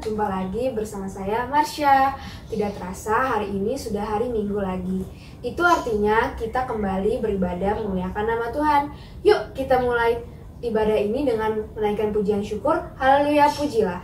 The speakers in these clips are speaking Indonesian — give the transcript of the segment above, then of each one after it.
jumpa lagi bersama saya Marsha. Tidak terasa hari ini sudah hari Minggu lagi. Itu artinya kita kembali beribadah memuliakan nama Tuhan. Yuk kita mulai ibadah ini dengan menaikkan pujian syukur. Haleluya, pujilah.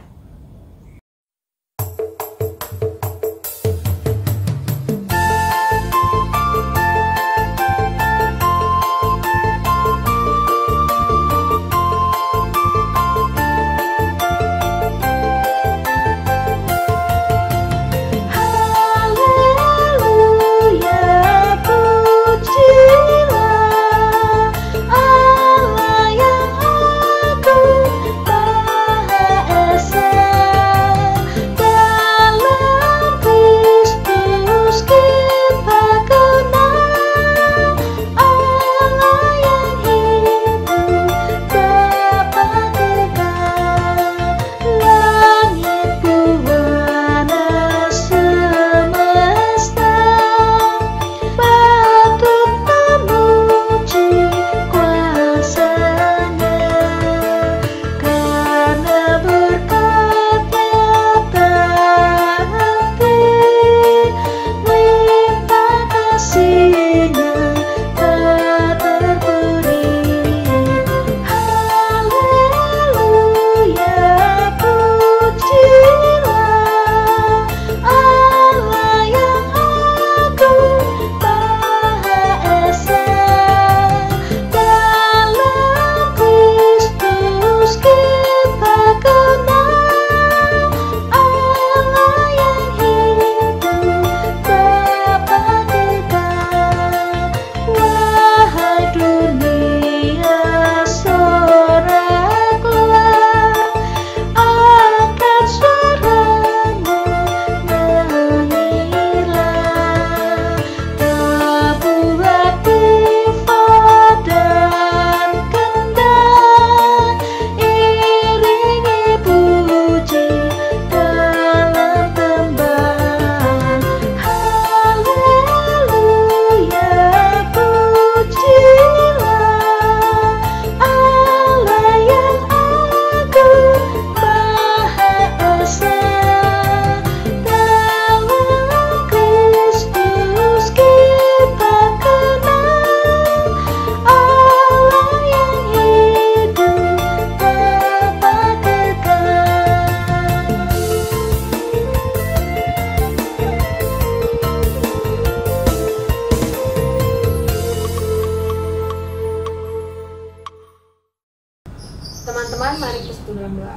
Teman-teman, mari bersatu dalam doa.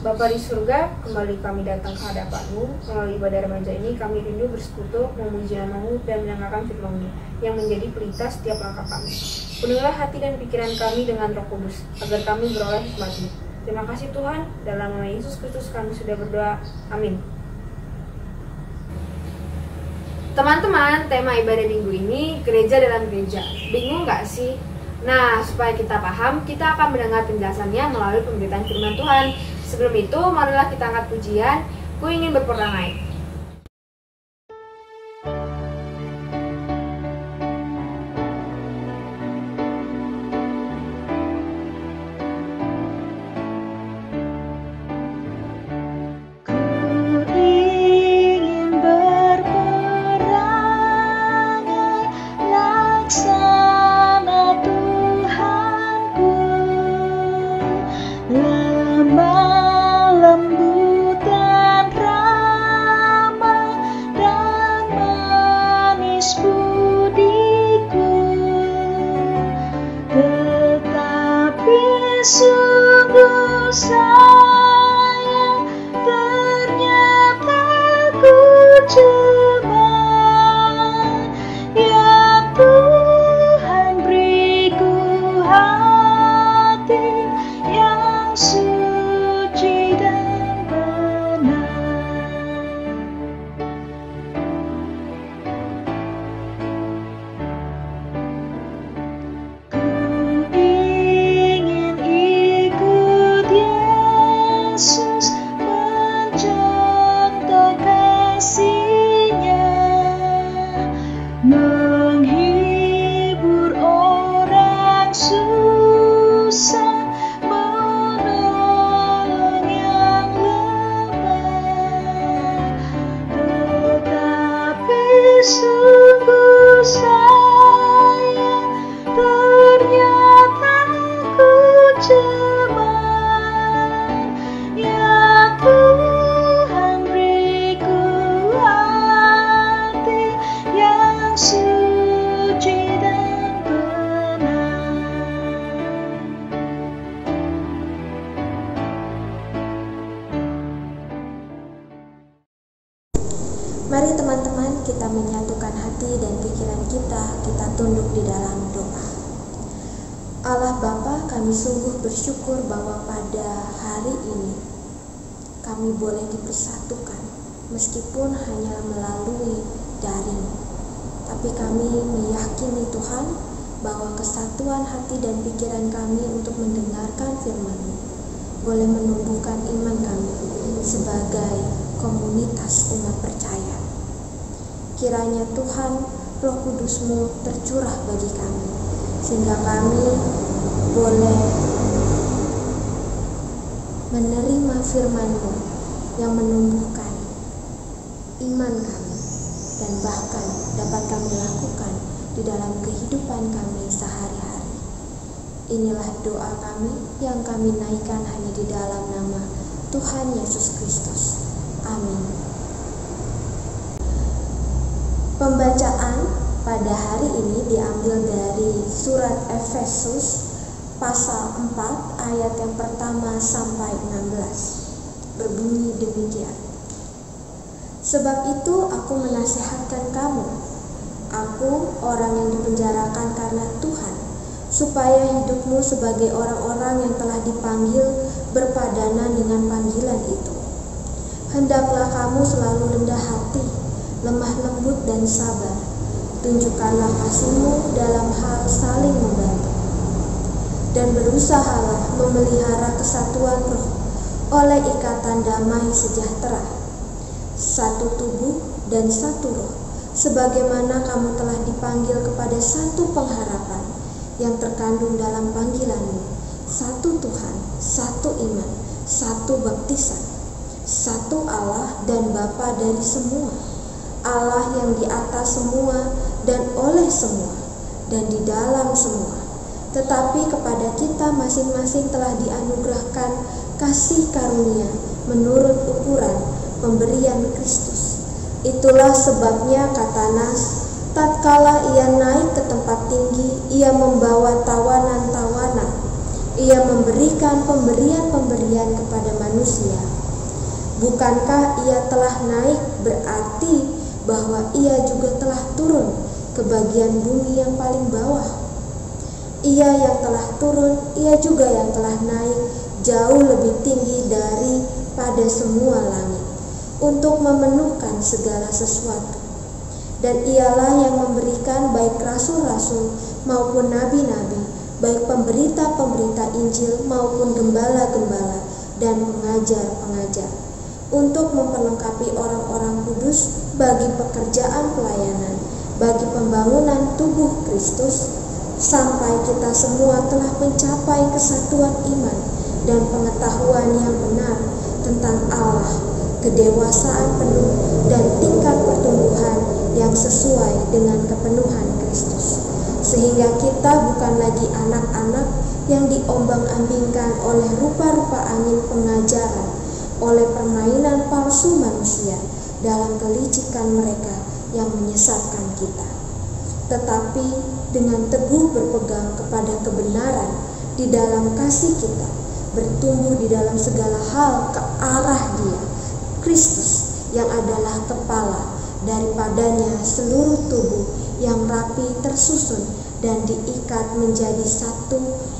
Bapa di surga, kembali kami datang ke hadapan-Mu. Melalui ibadah remaja ini, kami rindu bersekutu, memuji nama-Mu, dan mendengarkan firman-Mu yang menjadi pelita setiap langkah kami. Penuhilah hati dan pikiran kami dengan Roh Kudus, agar kami beroleh hikmat-Mu. Terima kasih Tuhan, dalam nama Yesus Kristus kami sudah berdoa. Amin. Teman-teman, tema ibadah minggu ini, gereja dalam gereja. Bingung nggak sih? Nah, supaya kita paham, kita akan mendengar penjelasannya melalui pemberitaan firman Tuhan. Sebelum itu, marilah kita angkat pujian, Ku ingin berperangai. Lembut dan ramah dan manis budiku, tetapi sungguh sayang ternyata ku cuma ya Tuhan beriku hati yang suci dan benar. Ku ingin ikut Yesus mencontoh kasih-Nya, menghibur orang susah, menolong Mari teman-teman, kita menyatukan hati dan pikiran kita tunduk di dalam doa. Allah Bapa, kami sungguh bersyukur bahwa pada hari ini kami boleh dipersatukan, meskipun hanya melalui daring. Tapi kami meyakini Tuhan bahwa kesatuan hati dan pikiran kami untuk mendengarkan firman-Mu boleh menumbuhkan iman kami sebagai komunitas umat percaya. Kiranya Tuhan, Roh Kudus-Mu tercurah bagi kami, sehingga kami boleh menerima firman-Mu yang menumbuhkan iman kami, dan bahkan dapat kami lakukan di dalam kehidupan kami sehari-hari. Inilah doa kami yang kami naikkan hanya di dalam nama Tuhan Yesus Kristus. Amin. Pembacaan pada hari ini diambil dari surat Efesus pasal 4 ayat yang pertama sampai 16. Berbunyi demikian. Sebab itu aku menasihatkan kamu, aku orang yang dipenjarakan karena Tuhan, supaya hidupmu sebagai orang-orang yang telah dipanggil berpadanan dengan panggilan itu. Hendaklah kamu selalu rendah hati, lemah lembut dan sabar. Tunjukkanlah kasihmu dalam hal saling membantu. Dan berusahalah memelihara kesatuan roh oleh ikatan damai sejahtera. Satu tubuh dan satu roh, sebagaimana kamu telah dipanggil kepada satu pengharapan yang terkandung dalam panggilanmu. Satu Tuhan, satu iman, satu baptisan, satu Allah dan Bapa dari semua, Allah yang di atas semua dan oleh semua dan di dalam semua. Tetapi kepada kita masing-masing telah dianugerahkan kasih karunia menurut ukuran pemberian Kristus. Itulah sebabnya kata Nas, tatkala ia naik ke tempat tinggi, ia membawa tawanan-tawanan, ia memberikan pemberian-pemberian kepada manusia. Bukankah ia telah naik berarti bahwa ia juga telah turun ke bagian bumi yang paling bawah? Ia yang telah turun, ia juga yang telah naik jauh lebih tinggi daripada semua langit, untuk memenuhkan segala sesuatu. Dan ialah yang memberikan baik rasul-rasul maupun nabi-nabi, baik pemberita-pemberita Injil maupun gembala-gembala dan pengajar-pengajar, untuk memperlengkapi orang-orang kudus bagi pekerjaan pelayanan, bagi pembangunan tubuh Kristus, sampai kita semua telah mencapai kesatuan iman dan pengetahuan yang benar tentang Allah, kedewasaan penuh dan tingkat pertumbuhan yang sesuai dengan kepenuhan Kristus, sehingga kita bukan lagi anak-anak yang diombang-ambingkan oleh rupa-rupa angin pengajaran, oleh permainan palsu manusia dalam kelicikan mereka yang menyesatkan kita, tetapi dengan teguh berpegang kepada kebenaran di dalam kasih kita, bertumbuh di dalam segala hal ke arah Dia, Kristus, yang adalah kepala, daripadanya seluruh tubuh yang rapi tersusun dan diikat menjadi satu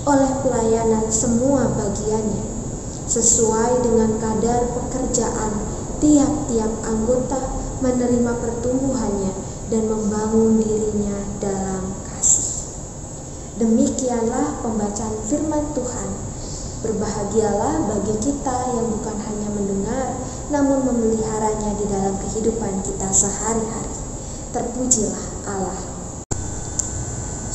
oleh pelayanan semua bagiannya, sesuai dengan kadar pekerjaan tiap-tiap anggota menerima pertumbuhannya dan membangun dirinya dalam kasih. Demikianlah pembacaan firman Tuhan. Berbahagialah bagi kita yang bukan hanya mendengar, namun memeliharanya di dalam kehidupan kita sehari-hari. Terpujilah Allah.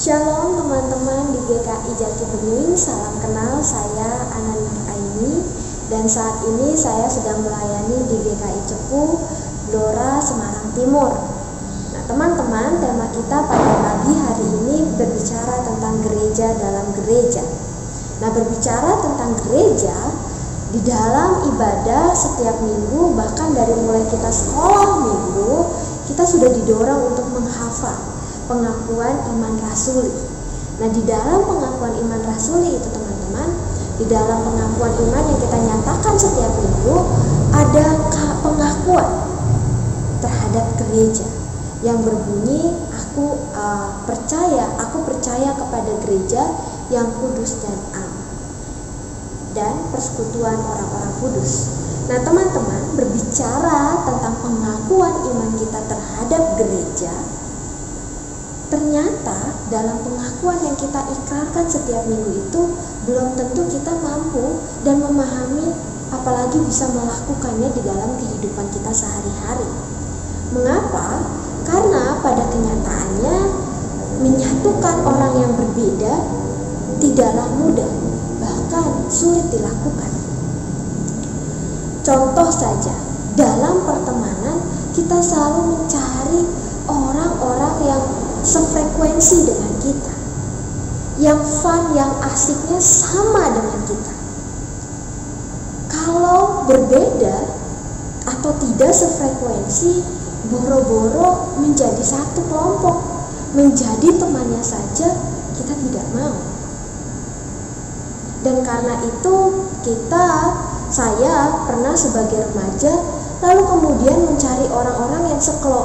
Shalom teman-teman di GKI Jati Bening, salam kenal, saya Ana Nur Aini, dan saat ini saya sedang melayani di GKI Cepu, Blora, Semarang Timur. Nah teman-teman, tema kita pada pagi hari ini berbicara tentang gereja dalam gereja. Nah berbicara tentang gereja, di dalam ibadah setiap minggu, bahkan dari mulai kita sekolah minggu, kita sudah didorong untuk menghafal pengakuan iman rasuli. Nah di dalam pengakuan iman rasuli itu teman-teman, di dalam pengakuan iman yang kita nyatakan setiap minggu, ada pengakuan terhadap gereja yang berbunyi, aku percaya kepada gereja yang kudus dan am, dan persekutuan orang-orang kudus. Nah teman-teman, berbicara tentang pengakuan iman kita terhadap gereja, ternyata dalam pengakuan yang kita ikrarkan setiap minggu itu belum tentu kita mampu dan memahami, apalagi bisa melakukannya di dalam kehidupan kita sehari-hari. Mengapa? Karena pada kenyataannya menyatukan orang yang berbeda tidaklah mudah, bahkan sulit dilakukan. Contoh saja, dalam pertemanan kita selalu mencari orang-orang yang sefrekuensi dengan kita, yang fun, yang asiknya sama dengan kita. Kalau berbeda atau tidak sefrekuensi, boro-boro menjadi satu kelompok, menjadi temannya saja kita tidak mau. Dan karena itu saya pernah sebagai remaja lalu kemudian mencari orang-orang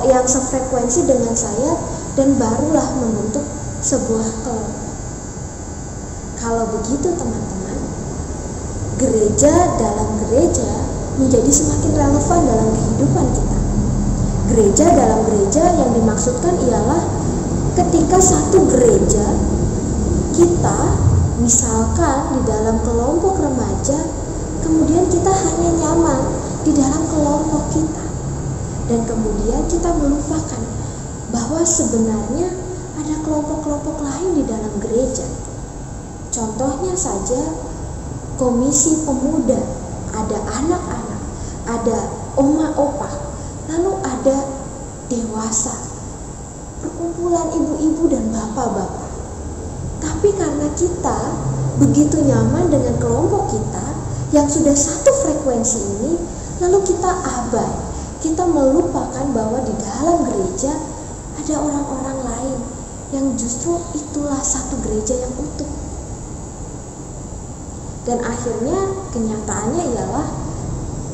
yang sefrekuensi dengan saya, dan barulah membentuk sebuah kelompok. Kalau begitu teman-teman, dalam gereja menjadi semakin relevan dalam kehidupan kita. Gereja dalam gereja yang dimaksudkan ialah ketika satu gereja kita, misalkan di dalam kelompok remaja, kemudian kita hanya nyaman di dalam kelompok kita, dan kemudian kita melupakan bahwa sebenarnya ada kelompok-kelompok lain di dalam gereja. Contohnya saja komisi pemuda, ada anak-anak, ada oma-opa, lalu ada dewasa, perkumpulan ibu-ibu dan bapak-bapak. Tapi karena kita begitu nyaman dengan kelompok kita yang sudah satu frekuensi ini, lalu kita abai, kita melupakan bahwa di dalam gereja ada orang-orang lain yang justru itulah satu gereja yang utuh. Dan akhirnya kenyataannya ialah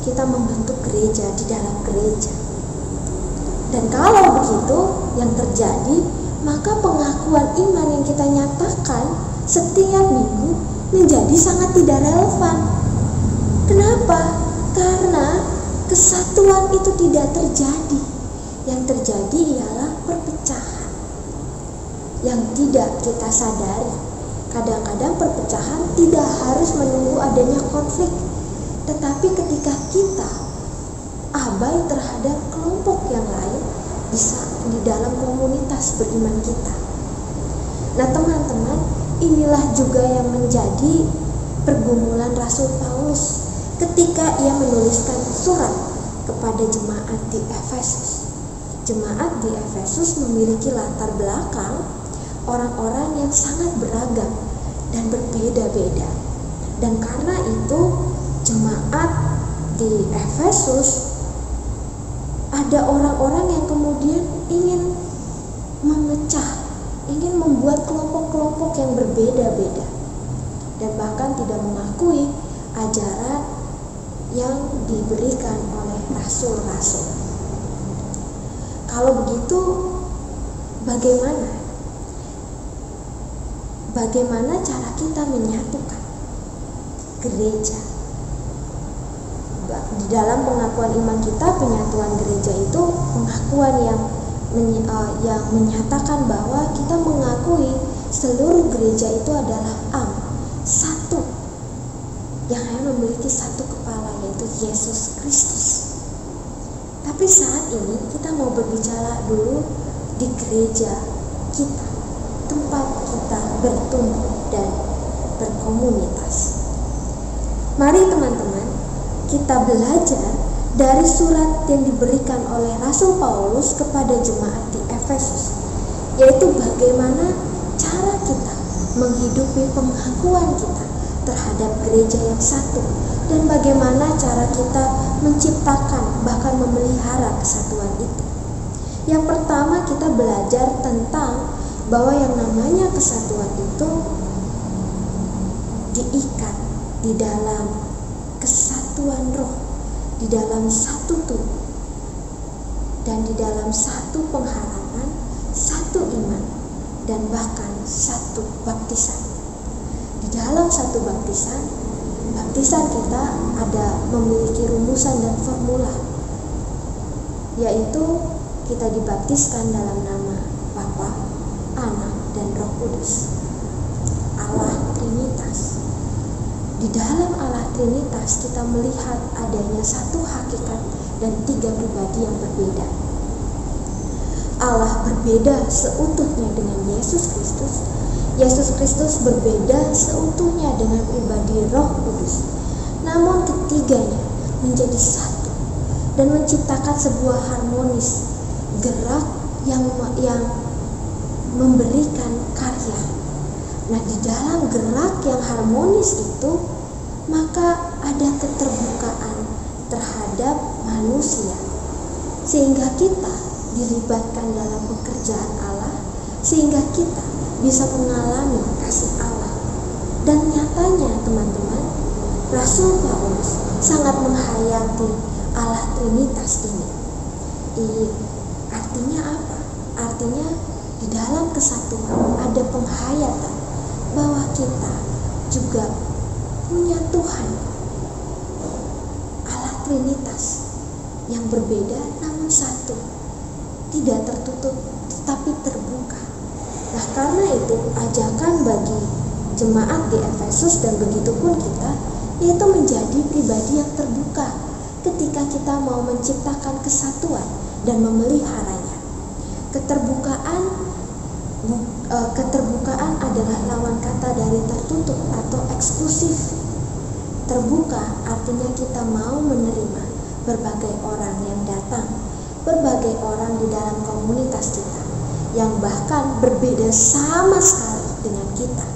kita membentuk gereja di dalam gereja. Dan kalau begitu yang terjadi, maka pengakuan iman yang kita nyatakan setiap minggu menjadi sangat tidak relevan. Kenapa? Karena kesatuan itu tidak terjadi. Yang terjadi ialah perpecahan yang tidak kita sadari. Kadang-kadang perpecahan tidak harus menunggu adanya konflik, tetapi ketika kita abai terhadap kelompok yang lain, bisa di dalam komunitas beriman kita. Nah teman-teman, inilah juga yang menjadi pergumulan Rasul Paulus ketika ia menuliskan surat kepada jemaat di Efesus. Jemaat di Efesus memiliki latar belakang orang-orang yang sangat beragam dan berbeda-beda. Dan karena itu jemaat di Efesus ada orang-orang yang kemudian ingin memecah, ingin membuat kelompok-kelompok yang berbeda-beda, dan bahkan tidak mengakui ajaran yang diberikan oleh rasul-rasul. Kalau begitu, bagaimana cara kita menyatukan gereja? Di dalam pengakuan iman kita, penyatuan gereja itu pengakuan yang menyatakan bahwa kita mengakui seluruh gereja itu adalah satu, yang hanya memiliki satu kepala, yaitu Yesus Kristus. Tapi saat ini kita mau berbicara dulu di gereja kita, tempat kita bertumbuh dan berkomunitas. Mari teman-teman, kita belajar dari surat yang diberikan oleh Rasul Paulus kepada jemaat di Efesus, yaitu bagaimana cara kita menghidupi pengakuan kita terhadap gereja yang satu, dan bagaimana cara kita menciptakan bahkan memelihara kesatuan itu. Yang pertama, kita belajar tentang bahwa yang namanya kesatuan itu diikat di dalam kesatuan roh, di dalam satu tubuh. dan di dalam satu pengharapan, satu iman, dan bahkan satu baptisan. Di dalam satu baptisan kita ada memiliki rumusan dan formula, yaitu kita dibaptiskan dalam nama Bapa, Anak, dan Roh Kudus. Allah Trinitas. Di dalam Allah Trinitas kita melihat adanya satu hakikat dan tiga pribadi yang berbeda. Allah berbeda seutuhnya dengan Yesus Kristus. Yesus Kristus berbeda seutuhnya dengan pribadi Roh Kudus. Namun ketiganya menjadi satu dan menciptakan sebuah harmonis, gerak yang memberikan karya. Nah, di dalam gerak yang harmonis itu, maka ada keterbukaan terhadap manusia, sehingga kita dilibatkan dalam pekerjaan Allah, sehingga kita bisa mengalami kasih Allah. Dan nyatanya teman-teman, Rasul Paulus sangat menghayati Allah Trinitas ini. Artinya apa? Artinya di dalam kesatuan ada penghayatan bahwa kita juga punya Tuhan, Allah Trinitas yang berbeda namun satu, tidak tertutup tetapi terbuka. Nah, karena itu ajakan bagi jemaat di Efesus dan begitu pun kita, yaitu menjadi pribadi yang terbuka ketika kita mau menciptakan kesatuan dan memeliharanya. Keterbukaan adalah lawan kata dari tertutup atau eksklusif. Terbuka artinya kita mau menerima berbagai orang yang datang, berbagai orang di dalam komunitas kita, yang bahkan berbeda sama sekali dengan kita.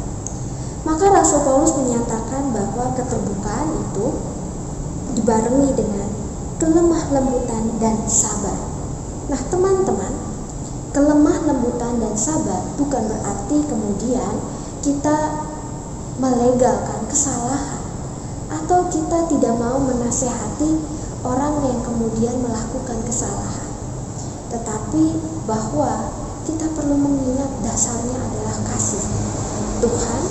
Maka Rasul Paulus menyatakan bahwa keterbukaan itu dibarengi dengan kelemah lembutan dan sabar. Nah, teman-teman, kelemah lembutan dan sabar bukan berarti kemudian kita melegalkan kesalahan atau kita tidak mau menasehati orang yang kemudian melakukan kesalahan. Tetapi bahwa kita perlu mengingat dasarnya adalah kasih. Tuhan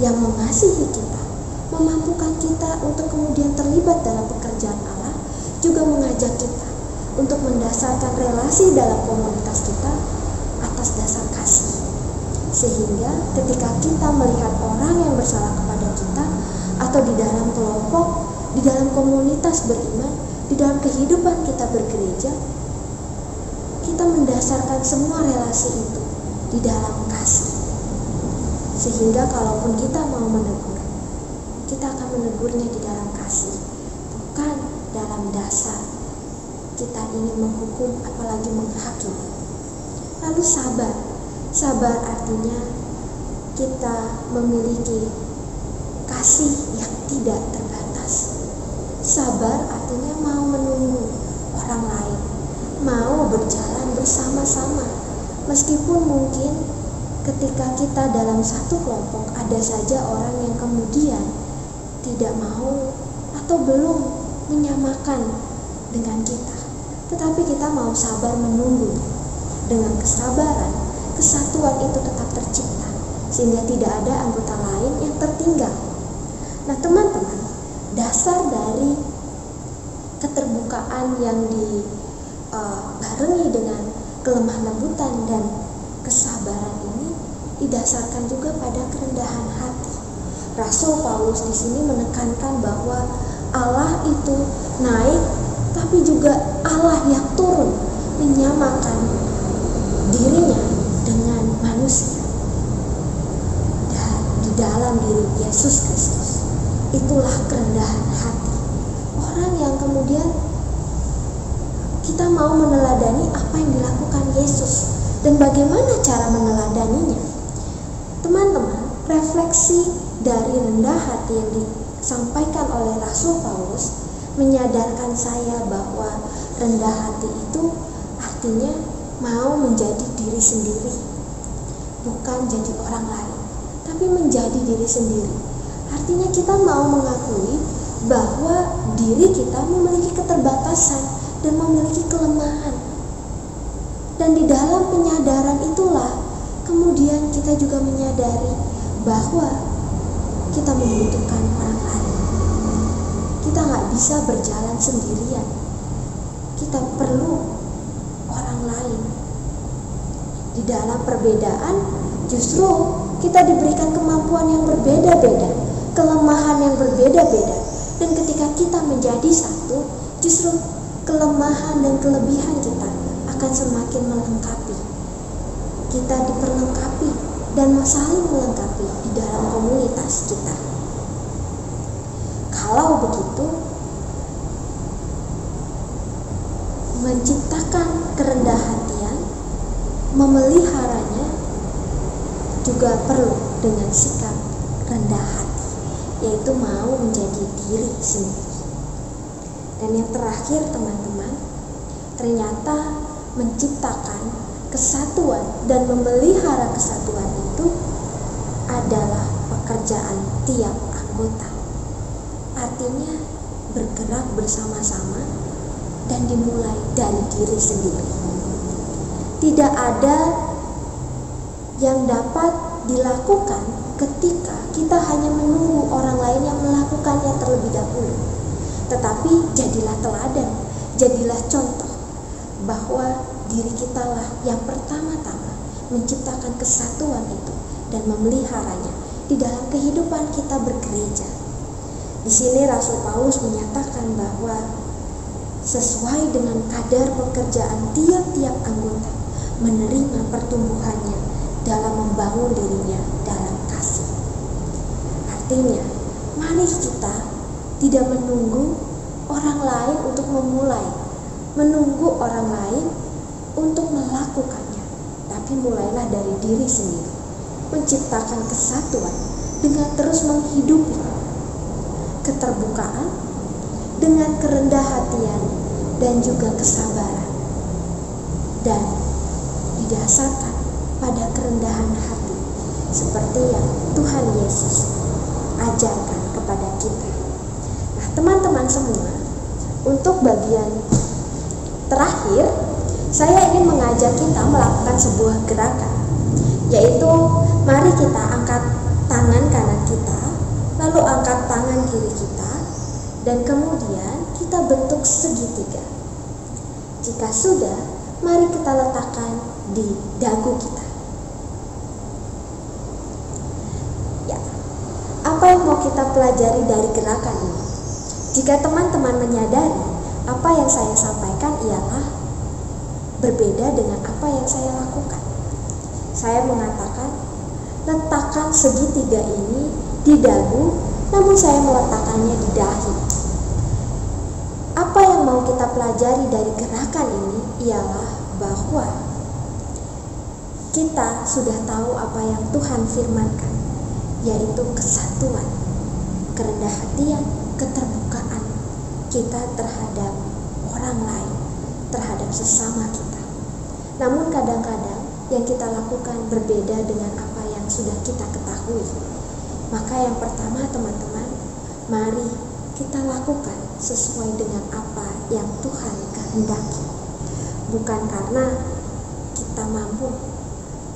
yang mengasihi kita, memampukan kita untuk kemudian terlibat dalam pekerjaan Allah, juga mengajak kita untuk mendasarkan relasi dalam komunitas kita atas dasar kasih. Sehingga ketika kita melihat orang yang bersalah kepada kita, atau di dalam kelompok, di dalam komunitas beriman, di dalam kehidupan kita bergereja, kita mendasarkan semua relasi itu di dalam kasih. Sehingga kalaupun kita mau menegur, kita akan menegurnya di dalam kasih, bukan dalam dasar kita ingin menghukum apalagi menghakimi. Lalu sabar artinya kita memiliki kasih yang tidak terbatas. Sabar artinya mau menunggu orang lain, mau berjalan bersama-sama, meskipun mungkin ketika kita dalam satu kelompok ada saja orang yang kemudian tidak mau atau belum menyamakan dengan kita, tetapi kita mau sabar menunggu. Dengan kesabaran, kesatuan itu tetap tercipta, sehingga tidak ada anggota lain yang tertinggal. Nah, teman-teman, dasar dari keterbukaan yang dibarengi dengan kelemah lembutan dan kesabaran ini didasarkan juga pada kerendahan hati. Rasul Paulus di sini menekankan bahwa Allah itu naik, tapi juga Allah yang turun menyamakan dirinya dengan manusia. Dan di dalam diri Yesus Kristus, itulah kerendahan hati. Orang yang kemudian kita mau meneladani apa yang dilakukan Yesus dan bagaimana cara meneladaninya. Teman-teman, refleksi dari rendah hati yang disampaikan oleh Rasul Paulus menyadarkan saya bahwa rendah hati itu artinya mau menjadi diri sendiri, bukan jadi orang lain, tapi menjadi diri sendiri. Artinya kita mau mengakui bahwa diri kita memiliki keterbatasan dan memiliki kelemahan. Dan di dalam penyadaran itulah kemudian kita juga menyadari bahwa kita membutuhkan orang lain. Kita nggak bisa berjalan sendirian. Kita perlu orang lain. Di dalam perbedaan justru kita diberikan kemampuan yang berbeda-beda, kelemahan yang berbeda-beda. Dan ketika kita menjadi satu, justru kelemahan dan kelebihan kita akan semakin melengkapi. Kita diperlengkapi dan saling melengkapi di dalam komunitas kita. Kalau begitu, menciptakan kerendah hatian, memeliharanya juga perlu dengan sikap rendah hati, yaitu mau menjadi diri sendiri. Dan yang terakhir teman-teman, ternyata menciptakan kesatuan dan memelihara kesatuan itu adalah pekerjaan tiap anggota. Artinya bergerak bersama-sama dan dimulai dari diri sendiri. Tidak ada yang dapat dilakukan ketika kita hanya menunggu orang lain yang melakukannya terlebih dahulu. Tetapi jadilah teladan, jadilah contoh bahwa diri kitalah yang pertama-tama menciptakan kesatuan itu dan memeliharanya di dalam kehidupan kita bergereja. Di sini Rasul Paulus menyatakan bahwa sesuai dengan kadar pekerjaan tiap-tiap anggota menerima pertumbuhannya dalam membangun dirinya dalam kasih. Artinya, mari kita tidak menunggu orang lain untuk memulai, menunggu orang lain untuk melakukannya, tapi mulailah dari diri sendiri, menciptakan kesatuan dengan terus menghidupi keterbukaan dengan kerendah hatian dan juga kesabaran, dan didasarkan pada kerendahan hati seperti yang Tuhan Yesus ajarkan kepada kita. Nah, teman-teman semua, untuk bagian terakhir saya ingin mengajak kita melakukan sebuah gerakan, yaitu mari kita angkat tangan kanan kita, lalu angkat tangan kiri kita, dan kemudian kita bentuk segitiga. Jika sudah, mari kita letakkan di dagu kita. Ya, apa yang mau kita pelajari dari gerakan ini? Jika teman-teman menyadari apa yang saya sampaikan ialah berbeda dengan apa yang saya lakukan. Saya mengatakan, letakkan segitiga ini di dagu, namun saya meletakkannya di dahi. Apa yang mau kita pelajari dari gerakan ini ialah bahwa kita sudah tahu apa yang Tuhan firmankan, yaitu kesatuan, kerendah hatian, keterbukaan kita terhadap orang lain, terhadap sesama kita. Namun kadang-kadang yang kita lakukan berbeda dengan apa yang sudah kita ketahui. Maka yang pertama teman-teman, mari kita lakukan sesuai dengan apa yang Tuhan kehendaki. Bukan karena kita mampu,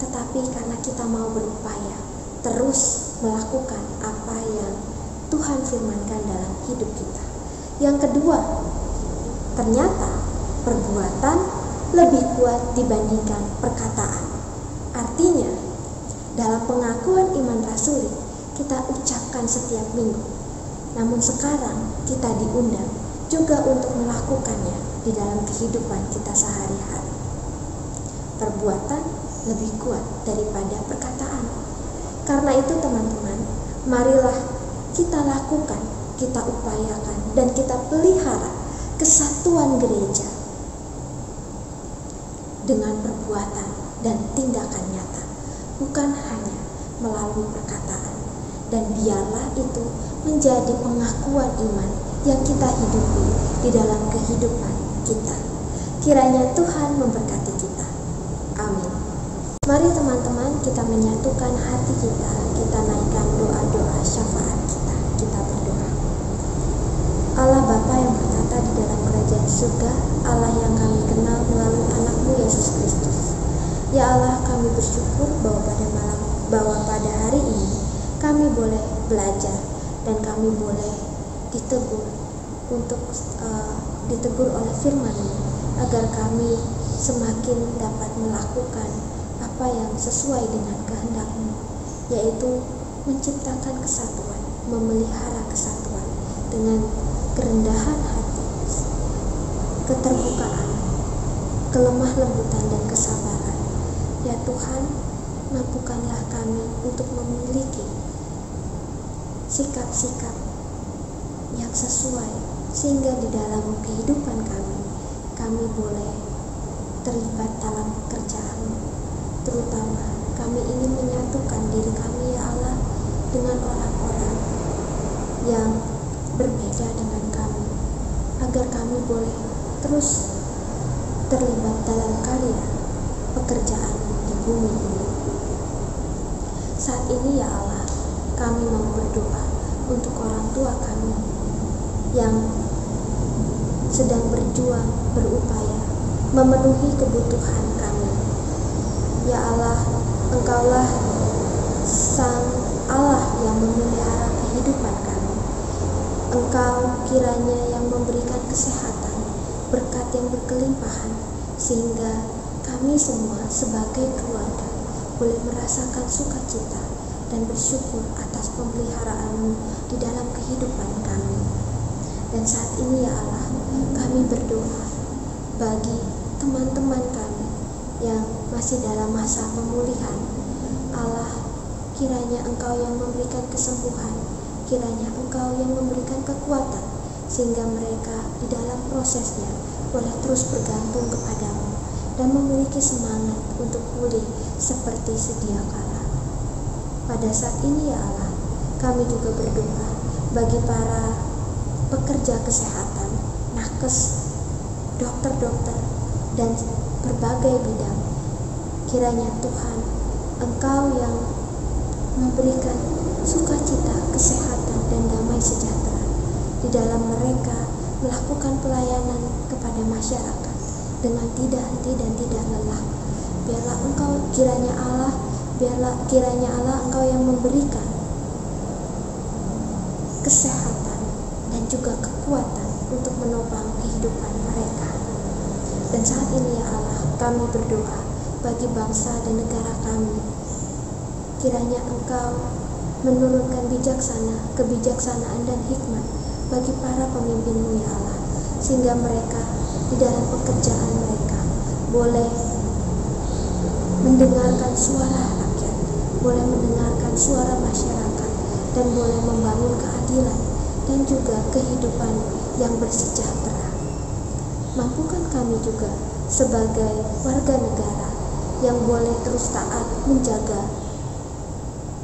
tetapi karena kita mau berupaya terus melakukan apa yang Tuhan firmankan dalam hidup kita. Yang kedua, ternyata perbuatan lebih kuat dibandingkan perkataan. Artinya, dalam pengakuan iman rasuli kita ucapkan setiap minggu, namun sekarang kita diundang juga untuk melakukannya di dalam kehidupan kita sehari-hari. Perbuatan lebih kuat daripada perkataan. Karena itu teman-teman, marilah kita lakukan, kita upayakan, dan kita pelihara kesatuan gereja dengan perbuatan dan tindakan nyata, bukan hanya melalui perkataan. Dan biarlah itu menjadi pengakuan iman yang kita hidupi di dalam kehidupan kita. Kiranya Tuhan memberkati kita. Amin. Mari teman-teman, kita menyatukan hati kita, kita naikkan doa-doa syafaat kita. Kita berdoa. Allah Bapa yang bertata di dalam kerajaan surga, Allah yang kami kenal melalui anak-Mu Yesus Kristus. belajar, dan kami boleh ditegur ditegur oleh firman-Mu, agar kami semakin dapat melakukan apa yang sesuai dengan kehendak-Mu, yaitu menciptakan kesatuan, memelihara kesatuan dengan kerendahan hati, keterbukaan, kelemah lembutan, dan kesabaran. Ya Tuhan, mampukanlah kami untuk memiliki sikap-sikap yang sesuai, sehingga di dalam kehidupan kami boleh terlibat dalam pekerjaan. Terutama kami ingin menyatukan diri kami, ya Allah, dengan orang-orang yang berbeda dengan kami, agar kami boleh terus terlibat dalam karya pekerjaan di bumi ini. Saat ini, ya Allah, kami mau berdoa untuk orang tua kami yang sedang berjuang, berupaya memenuhi kebutuhan kami. Ya Allah, Engkaulah Sang Allah yang memelihara kehidupan kami. Engkau kiranya yang memberikan kesehatan, berkat yang berkelimpahan, sehingga kami semua sebagai keluarga boleh merasakan sukacita dan bersyukur atas pemeliharaan-Mu di dalam kehidupan kami. Dan saat ini, ya Allah, kami berdoa bagi teman-teman kami yang masih dalam masa pemulihan. Allah, kiranya Engkau yang memberikan kesembuhan, kiranya Engkau yang memberikan kekuatan, sehingga mereka di dalam prosesnya boleh terus bergantung kepadamu dan memiliki semangat untuk pulih seperti sedia kala. Pada saat ini, ya Allah, kami juga berdoa bagi para pekerja kesehatan, nakes, dokter-dokter, dan berbagai bidang. Kiranya Tuhan, Engkau yang memberikan sukacita, kesehatan, dan damai sejahtera di dalam mereka melakukan pelayanan kepada masyarakat dengan tidak henti dan tidak lelah. Biarlah Engkau, kiranya Allah Engkau yang memberikan kesehatan dan juga kekuatan untuk menopang kehidupan mereka. Dan saat ini, ya Allah, kami berdoa bagi bangsa dan negara kami. Kiranya Engkau menurunkan kebijaksanaan dan hikmat bagi para pemimpin-Mu, ya Allah, sehingga mereka di dalam pekerjaan mereka boleh mendengarkan suara rakyat, boleh mendengarkan suara masyarakat, dan boleh membangun keadilan dan juga kehidupan yang bersejahtera. Mampukan kami juga sebagai warga negara yang boleh terus taat menjaga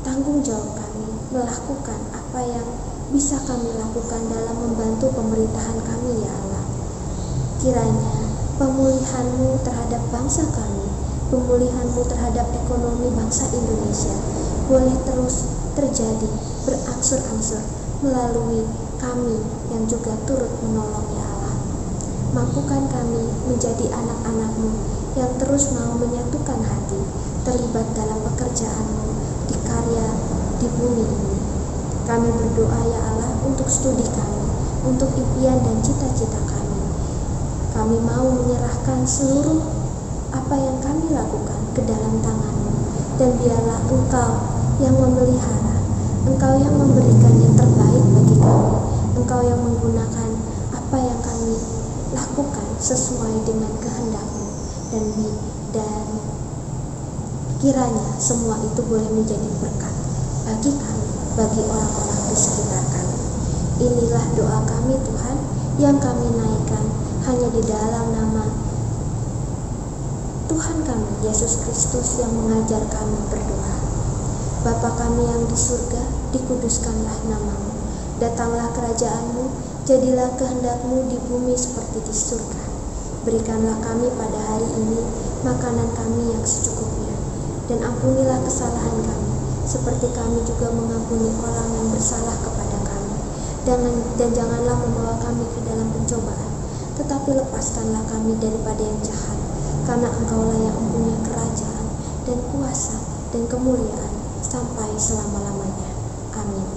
tanggung jawab kami, melakukan apa yang bisa kami lakukan dalam membantu pemerintahan kami, ya Allah. Kiranya pemulihan-Mu terhadap bangsa kami, pemulihan-Mu terhadap ekonomi bangsa Indonesia boleh terus terjadi berangsur-angsur melalui kami yang juga turut menolong, ya Allah. Mampukan kami menjadi anak-anak-Mu yang terus mau menyatukan hati, terlibat dalam pekerjaan-Mu di karya di bumi ini. Kami berdoa, ya Allah, untuk studi kami, untuk impian dan cita-cita kami. Kami mau menyerahkan seluruh apa yang kami lakukan ke dalam tangan-Mu, dan biarlah Engkau yang memelihara, Engkau yang memberikan yang terbaik bagi kami, Engkau yang menggunakan apa yang kami lakukan sesuai dengan kehendak-Mu, dan kiranya semua itu boleh menjadi berkat bagi kami, bagi orang-orang di sekitar kami. Inilah doa kami, Tuhan, yang kami naikkan hanya di dalam nama Tuhan kami, Yesus Kristus, yang mengajar kami berdoa. Bapa kami yang di surga, dikuduskanlah nama-Mu. Datanglah kerajaan-Mu, jadilah kehendak-Mu di bumi seperti di surga. Berikanlah kami pada hari ini makanan kami yang secukupnya, dan ampunilah kesalahan kami, seperti kami juga mengampuni orang yang bersalah kepada kami. Dan janganlah membawa kami ke dalam pencobaan, tetapi lepaskanlah kami daripada yang jahat, karena Engkaulah yang mempunyai kerajaan dan kuasa dan kemuliaan sampai selama-lamanya. Amin.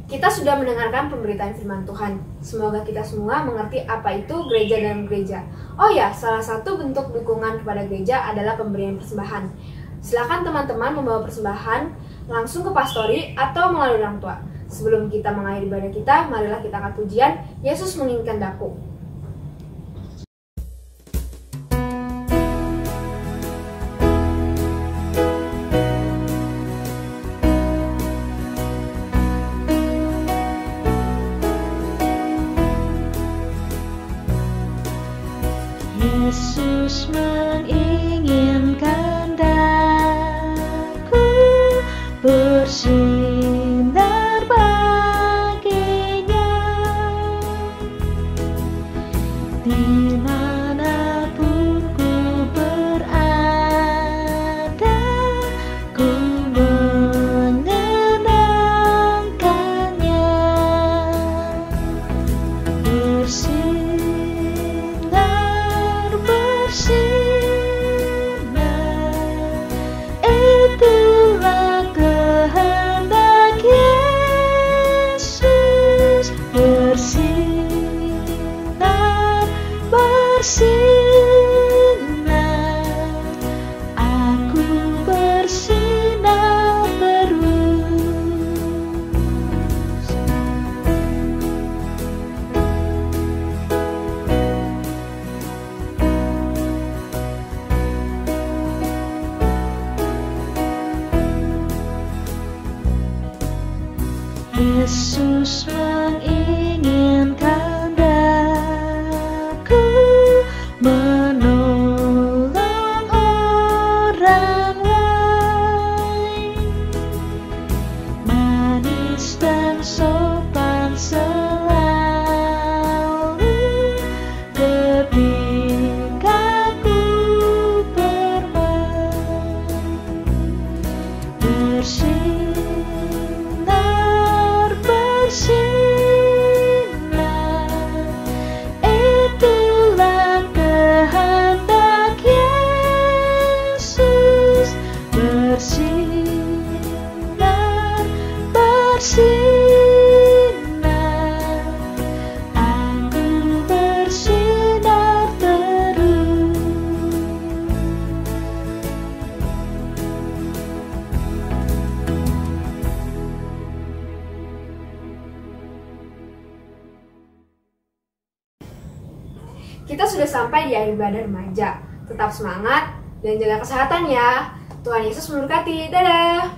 Kita sudah mendengarkan pemberitaan firman Tuhan. Semoga kita semua mengerti apa itu gereja dalam gereja. Oh ya, salah satu bentuk dukungan kepada gereja adalah pemberian persembahan. Silakan teman-teman membawa persembahan langsung ke pastori atau melalui orang tua. Sebelum kita mengakhiri ibadah kita, marilah kita angkat pujian Yesus menginginkan daku. Yesus menginginkan daku bersinar baginya, dimanapun ku berada, ku menyenangkannya. Itulah kehendak Yesus, bersinar, aku bersinar terus. Yesus menginginkan daku menolong orang lain, manis dan sopan selalu ketika ku bermain. Itulah kehendak Yesus, bersinar, aku bersinar terus. Kita sudah sampai di akhir ibadah remaja. Tetap semangat dan jaga kesehatan ya. Tuhan Yesus memberkati. Dadah.